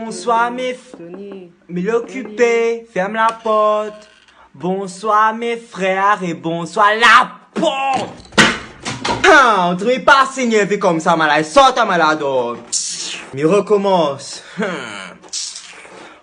Bonsoir mais l'occupé, ferme la porte. Bonsoir mes frères et bonsoir la porte. On ne trouve pas s'énerver comme ça, malade. Sors ta malade. Mais recommence.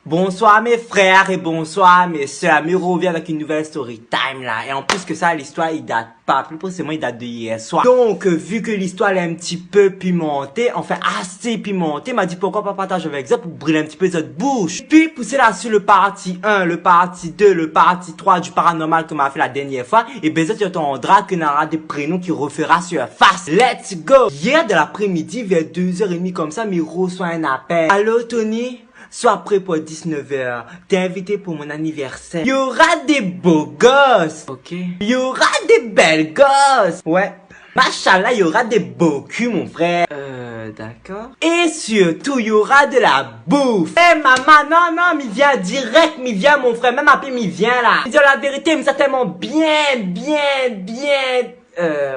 Bonsoir mes frères et bonsoir mes soeurs. Me revient avec une nouvelle story time là. Et en plus que ça, l'histoire il date pas. Plus précisément il date de hier soir. Donc vu que l'histoire est un petit peu pimentée, enfin assez pimentée, m'a dit pourquoi pas partager avec ça pour brûler un petit peu cette bouche. Puis pousser là sur le partie 1, le partie 2, le partie 3 du paranormal que m'a fait la dernière fois. Et ben ça tu entendras que n'aura des prénoms qui refera sur face. Let's go. Hier de l'après-midi vers 2h30 comme ça, me reçoit un appel. Allô Tony? Sois prêt pour 19h. T'es invité pour mon anniversaire. Il y aura des beaux gosses. Ok. Il y aura des belles gosses. Ouais. Machallah, il y aura des beaux culs, mon frère. D'accord. Et surtout, il y aura de la bouffe. Eh, maman, non, m'y viens direct, m'y viens, mon frère. Même après, m'y viens, là. Dis la vérité, mais ça tellement bien.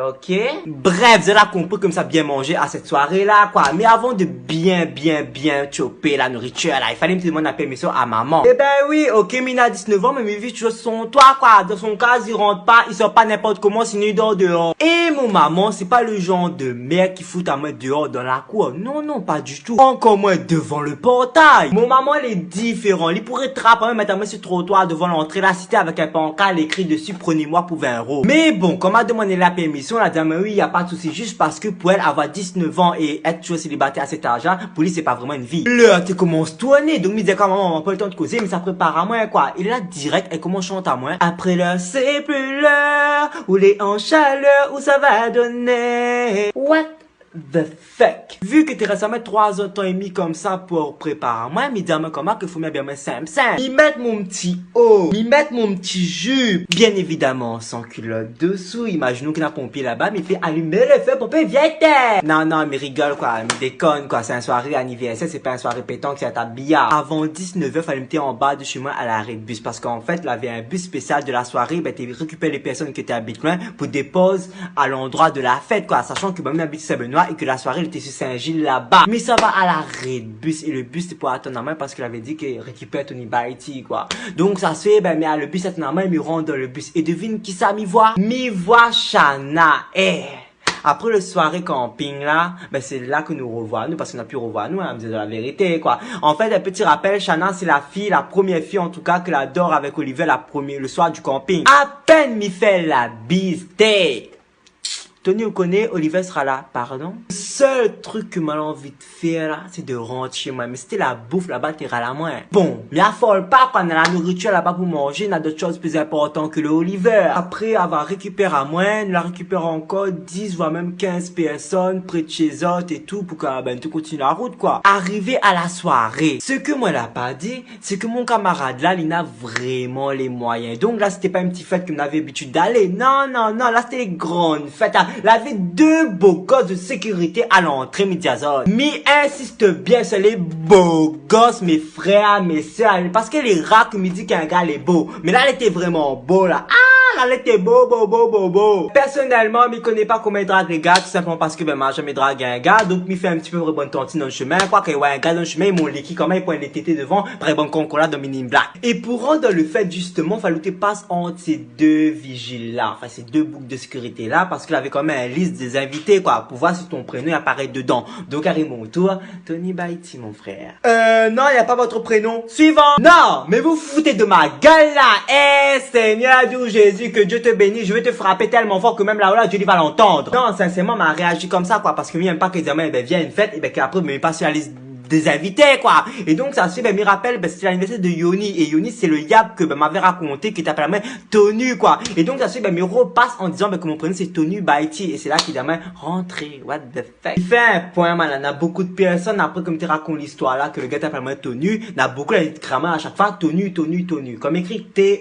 Ok. Bref, vous avez compris comme ça bien manger à cette soirée-là, quoi. Mais avant de bien choper la nourriture, là, il fallait me demander la permission à maman. Eh ben oui, ok, Mina a 19 ans, mais mes vies toujours sur son toit, quoi. Dans son cas, il rentre pas, il sort pas n'importe comment, sinon il dort dehors. Et mon maman, c'est pas le genre de mère qui fout à moi dehors dans la cour. Non, pas du tout. Encore moins devant le portail. Mon maman, elle est différente. Il pourrait trapper, mettre à moi sur le trottoir devant l'entrée de la cité avec un pancart écrit dessus, prenez-moi pour 20 €. Mais bon, comme a demandé la permission, la dame, oui, y a pas de souci, juste parce que pour elle, avoir 19 ans et être toujours célibataire à cet âge-là, pour lui, c'est pas vraiment une vie. Là, tu commences tout à nez, donc, il me dit, quand maman, on n'a pas le temps de causer, mais ça prépare à moi, quoi. Et là, direct, elle commence à chanter à moi. Après l'heure, c'est plus l'heure, où les en chaleur, où ça va donner. What the fuck? Vu que t'es récemment 3 ans et demi comme ça pour préparer moi, mais dis-moi comment que faut bien simple. M'y mettre mon petit haut, m'y mettre mon petit jupe. Bien évidemment, sans culotte dessous. Imaginons qu'il y a un pompier là-bas, mais il fait allumer le feu, pompier, viens terre. Non, mais rigole, quoi, me déconne, quoi. C'est un soirée anniversaire, c'est pas un soirée pétanque, c'est un billard. Avant 19h, fallait me en bas de chez moi à l'arrêt de bus. Parce qu'en fait, il y avait un bus spécial de la soirée, ben, t'es récupéré les personnes qui étaient habitent loin pour déposer à l'endroit de la fête, quoi. Sachant que, ben, habite Saint-Benoît et que la soirée elle était sur Saint-Gilles là-bas. Mais ça va à l'arrêt de bus et le bus c'est pour attendre à main parce qu'il avait dit qu'il récupère Tony Baiti, quoi. Donc ça se fait, ben, mais le bus attend à main, il me rentre dans le bus et devine qui ça m'y voit? M'y voit Shana. Après le soirée camping là, ben c'est là que nous revoyons, nous, parce qu'on a pu revoir nous, hein, me dire de la vérité, quoi. En fait, un petit rappel, Shana, c'est la première fille, en tout cas, que l'adore avec Olivier le soir du camping. À peine m'y fait la bise, Tony, vous connaissez, Olivier sera là, pardon. Le seul truc que j'ai envie de faire là, c'est de rentrer chez moi. Mais c'était la bouffe là-bas, t'es à la moins. Bon, mais affole pas quand on a la nourriture là-bas pour manger, on a d'autres choses plus importantes que le Olivier. Après avoir récupéré à moi, on la récupère encore 10 voire même 15 personnes près de chez eux et tout pour que ben tu continues la route, quoi. Arrivé à la soirée, ce que moi l'a pas dit, c'est que mon camarade là, il a vraiment les moyens. Donc là, c'était pas une petite fête qu'on avait l'habitude d'aller. Non, là c'était les grandes fêtes. Il avait 2 beaux gosses de sécurité à l'entrée, Mediazone. Mais insiste bien, c'est les beaux gosses, mes frères, mes soeurs. Parce que les rats qui me disent qu'un gars est beau. Mais là, il était vraiment beau, là. Là, il était beau. Personnellement, je ne connais pas comment il drague les gars, tout simplement parce que, ben, moi, jamais dragué un gars. Donc, il fait un petit peu de bonne tantine dans le chemin. Quoi qu'il y ait un gars dans le chemin, ils m'ont liquide comment il pointe les tétés devant, par bon concola dans Mini Black. Et pour rendre le fait, justement, il fallait que tu passes entre ces 2 vigiles-là. Enfin, ces 2 boucles de sécurité-là, parce qu'il avait quand même une liste des invités, quoi, pour voir si ton prénom apparaît dedans. Donc, arrive mon tour. Tony Baiti, mon frère. Non, il n'y a pas votre prénom. Suivant. Non, mais vous foutez de ma gueule, là. Seigneur Dieu Jésus, que Dieu te bénisse, je vais te frapper tellement fort que même là, Dieu va l'entendre. Non, sincèrement, m'a réagi comme ça, quoi, parce que même pas que les amis, ben, viennent une fête, et ben, qu'après, me passe sur la liste des invités, quoi. Et donc, ça se fait, ben, me rappelle, ben, c'était l'anniversaire de Yoni. Et Yoni, c'est le yab que, ben, m'avait raconté, qui t'appelle la main Tonu, quoi. Et donc, ça se fait, ben, me repasse en disant, ben, que mon prénom, c'est Tony Baiti. Et c'est là qu'il dit, ben, rentrez. What the fuck. Il fait un point, man. On a beaucoup de personnes, après, comme tu racontes l'histoire, là, que le gars t'appelle la main Tonu. On a beaucoup, la grammaire à chaque fois, Tonu. Comme écrit Tony.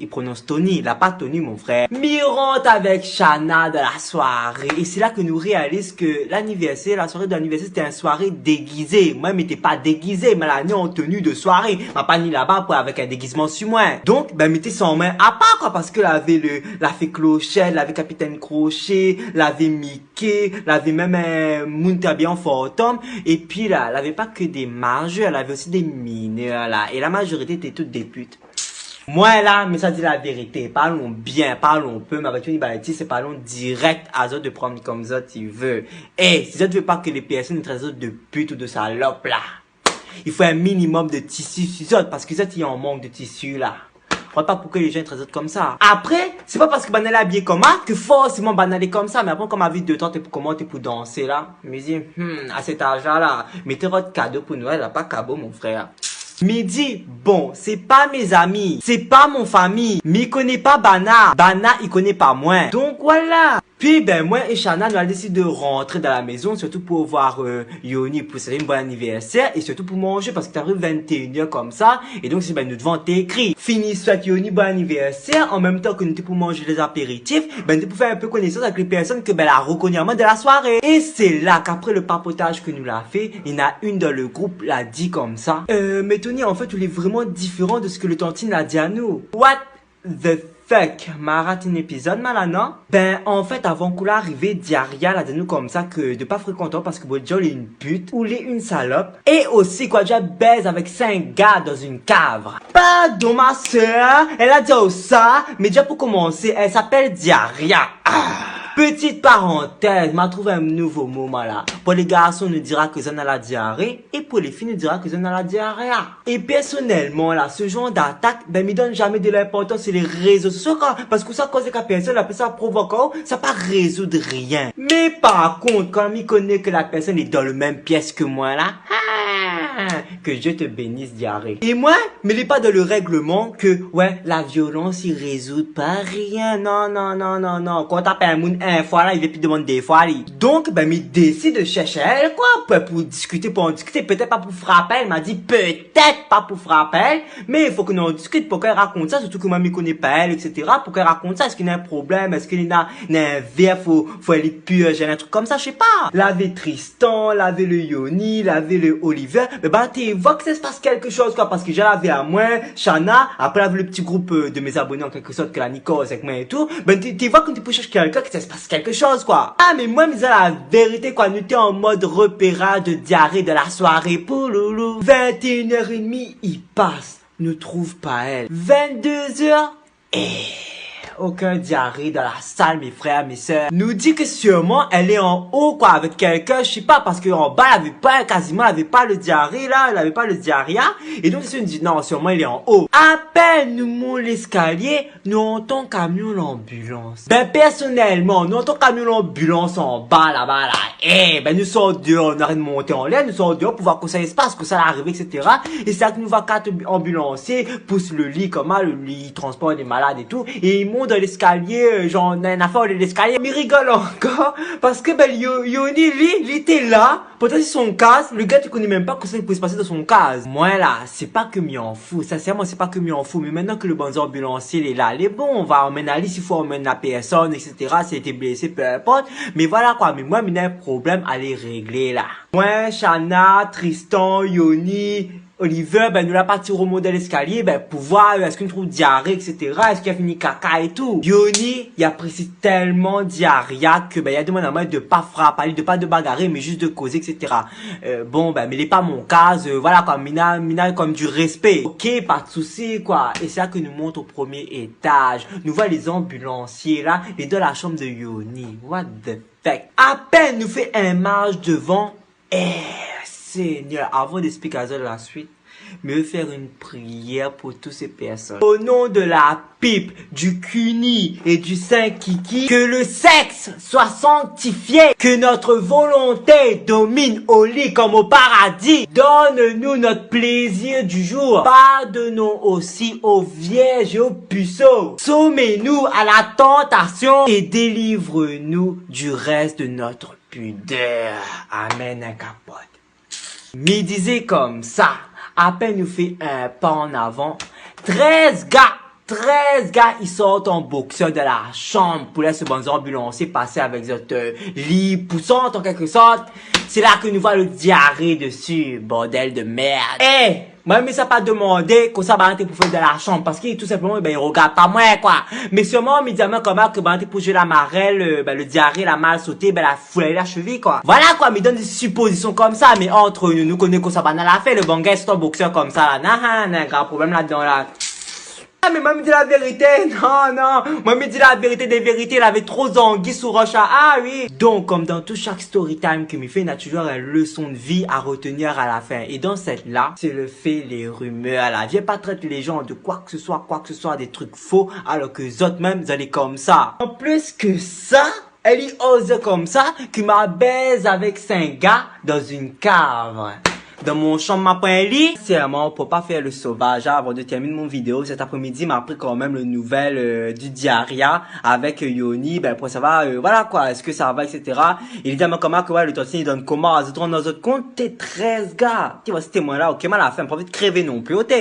Il prononce Tony, il n'a pas Tony mon frère. Mi rentre avec Shana de la soirée. Et c'est là que nous réalisons que l'anniversaire, la soirée de l'anniversaire, c'était une soirée déguisée. Moi, je m'étais pas déguisé, mais là, en tenue de soirée. Ma pas ni là-bas pour avec un déguisement sur moi. Donc, ben, mettez son main à part, quoi, parce que la avait Clochette, la avait Capitaine Crochet, la avait Mickey, la avait même un Mountabian Fantôme. Et puis là, elle avait pas que des majeurs, elle avait aussi des mineurs, là. Et la majorité était toutes des putes. Moi là, mais ça dit la vérité, parlons bien, parlons peu, mais avec une bâtisse, c'est parlons direct à eux de prendre comme ça tu veux. Et si tu veux pas que les personnes traitent de pute ou de salope là, il faut un minimum de tissu sur eux, parce que ça, il y a un manque de tissu là. Je crois pas pourquoi les gens traitent comme ça. Après, c'est pas parce que banal est habillé comme ça que forcément banal est comme ça, mais après comme à vie de temps, comment t'es pour danser là? Mais dis, à cet âge là, mettez votre cadeau pour Noël, là, pas cabot mon frère. Midi, bon, c'est pas mes amis, c'est pas mon famille, mais il connaît pas Bana. Bana, il connaît pas moi. Donc voilà. Puis ben moi et Shana, nous avons décidé de rentrer dans la maison, surtout pour voir Yoni pour célébrer un bon anniversaire et surtout pour manger parce que t'arrives 21h comme ça. Et donc c'est ben nous devons t'écrire. Fini soit Yoni bon anniversaire, en même temps que nous étions pour manger les apéritifs, ben nous pour faire un peu connaissance avec les personnes que ben la reconnaissance de la soirée. Et c'est là qu'après le papotage que nous l'a fait, il y en a une dans le groupe l'a dit comme ça. Mais Tony, en fait, il est vraiment différent de ce que le tontine a dit à nous. What the fuck? M'a raté un épisode, malana? Ben, en fait, avant qu'on l'arrivée, Diaria l'a dit nous comme ça que de pas fréquenter parce que Bodjo est une pute ou il est une salope. Et aussi, quoi, déjà baise avec 5 gars dans une cave. Pardon, ma soeur, elle a dit ça, mais déjà pour commencer, elle s'appelle Diaria. Petite parenthèse, m'a trouvé un nouveau moment là. Pour les garçons, on nous dira que ça a la diarrhée. Et pour les filles, on nous dira que ça a la diarrhée. Et personnellement là, ce genre d'attaque, ben, me donne jamais de l'importance sur les réseaux sociaux. Parce que ça cause que la personne, appelle ça provoquant, ça pas résoudre rien. Mais par contre, quand il connaît que la personne est dans le même pièce que moi là, que Dieu te bénisse diarrhée. Et moi, mais il n'est pas dans le règlement que, ouais, la violence, il résout pas rien. Non, non, non, non, non. Quand t'appelles un monde une fois là, il va plus demander des fois. Donc, ben, il décide de chercher elle, quoi, pour discuter, pour en discuter. Peut-être pas pour frapper. Elle m'a dit peut-être pas pour frapper. Mais il faut que nous en discute pour qu'elle raconte ça. Surtout que moi, je connais pas elle, etc. Pour qu'elle raconte ça. Est-ce qu'il y a un problème? Est-ce qu'il y a un verre? Faut aller purger, un truc comme ça, je sais pas. Laver Tristan, laver le Yoni, laver le Oliver. Mais ben, tu vois que ça se passe quelque chose, quoi. Parce que j'ai lavé à moi, Shana. Après, lavé le petit groupe de mes abonnés, en quelque sorte, que la Nico avec moi et tout. Ben, tu vois quand tu peux chercher quelqu'un, que ça se passe quelque chose, quoi. Ah, mais moi, mais la vérité, quoi. Nous étions en mode repérage de diarrhée de la soirée. Pouloulou. 21h30, il passe. Ne trouve pas elle. 22h. Aucun diarrhée dans la salle, mes frères, mes sœurs. Nous dit que sûrement, elle est en haut, quoi, avec quelqu'un, je sais pas, parce qu'en bas, elle avait pas, quasiment, elle avait pas le diarrhée, là, elle avait pas le diarrhée. Et donc, si on dit, non, sûrement, il est en haut. À peine nous monte l'escalier, nous entendons camion l'ambulance. Ben, personnellement, nous entendons camion l'ambulance en bas, là-bas, là. Ben, nous sommes dehors, on arrête de monter en l'air, nous sommes dehors pour voir que ça se passe, que ça arrive, etc. Et c'est là que nous va 4 ambulanciers, poussent le lit, comme ça, le lit, transporte les malades et tout, et ils montent dans l'escalier, genre, on a une affaire de l'escalier, mais rigole encore, parce que, ben, Yoni, lui, il était là, pourtant c'est son cas, le gars, tu connais même pas que ça pouvait se passer dans son cas. Moi, là, c'est pas que m'y en fous, sincèrement, c'est pas que m'y en fous, mais maintenant que le bon ambulancier, il est là, il est bon, on va emmener Alice, il faut emmener la personne, etc., s'il a été blessé, peu importe, mais voilà, quoi, mais moi, il y a un problème à les régler, là. Moi, Shana, Tristan, Yoni, Oliver, ben, nous l'a parti remonter l'escalier, ben, pour voir, est-ce qu'il trouve diarrhée, etc., est-ce qu'il a fini caca et tout. Yoni, il apprécie tellement diarrhée que, ben, il a demandé à moi de pas frapper, de pas de bagarrer, mais juste de causer, etc. Bon, ben, mais il est pas mon cas, voilà, quoi, mina, comme du respect. Ok, pas de souci, quoi. Et c'est là que nous monte au premier étage. Nous voit les ambulanciers, là, et dans la chambre de Yoni. What the fuck. À peine nous fait un marche devant, Seigneur, avant d'expliquer à la suite, me faire une prière pour toutes ces personnes. Au nom de la pipe, du cuni et du saint Kiki, que le sexe soit sanctifié, que notre volonté domine au lit comme au paradis. Donne-nous notre plaisir du jour. Pardonnons aussi aux vierges et aux puceaux. Soumets-nous à la tentation et délivre-nous du reste de notre pudeur. Amen, un capote. Me disait comme ça, à peine nous fait un pas en avant, 13 gars 13 gars, ils sortent en boxeur de la chambre pour laisser bons ambulanciers passer avec votre lit poussante en quelque sorte. C'est là que nous voit le diarrhée dessus, bordel de merde. Eh, moi, mais ça pas demandé qu'on s'abandonne pour faire de la chambre parce qu'il tout simplement, ben, il regarde pas moi, quoi. Mais sûrement, médialement, comment que ben, pour jouer la marelle, le diarrhée, la mal sauté, ben, la foulée, la cheville, quoi. Voilà, quoi, mais donne des suppositions comme ça, mais entre nous connaissons qu'on s'abandonne à la fin, le bon gars, c'est un boxeur comme ça, là, n'a un grand problème là-dedans, là. Ah, mais moi me dit la vérité, non, moi me dit la vérité des vérités, il avait trop d'anguilles sous roche, ah oui. Donc, comme dans tout chaque story time que me fait, il y a toujours une leçon de vie à retenir à la fin. Et dans cette là, c'est le fait, les rumeurs, là. Viens pas traiter les gens de quoi que ce soit, des trucs faux, alors que les autres même, ils allaient comme ça. En plus que ça, elle y ose comme ça, que m'a baise avec 5 gars dans une cave. Dans mon chambre, m'a pris un lit. Sincèrement, pour pas faire le sauvage, avant de terminer mon vidéo, cet après-midi, m'a pris quand même le nouvel du diarrhea avec Yoni, ben, pour savoir, voilà, quoi, est-ce que ça va, etc. Il dit à moi comment que, ouais, le tontine, il donne comment, à se dans notre compte, t'es 13 gars. Tu vois, ce témoin-là, ok, mal à la fin, pas envie de crever non plus, ok.